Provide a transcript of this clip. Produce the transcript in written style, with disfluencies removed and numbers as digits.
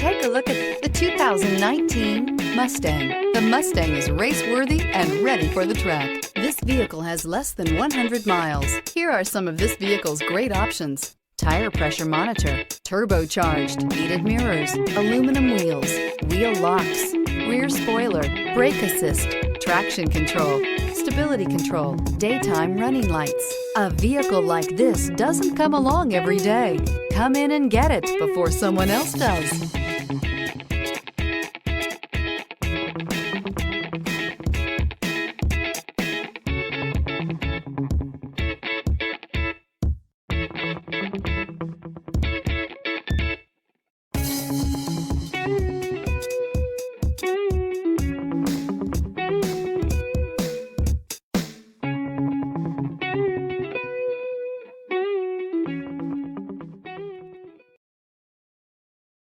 Take a look at the 2019 Mustang. The Mustang is race-worthy and ready for the track. This vehicle has less than 100 miles. Here are some of this vehicle's great options: tire pressure monitor, turbocharged, heated mirrors, aluminum wheels, wheel locks, rear spoiler, brake assist, traction control, stability control, daytime running lights. A vehicle like this doesn't come along every day. Come in and get it before someone else does.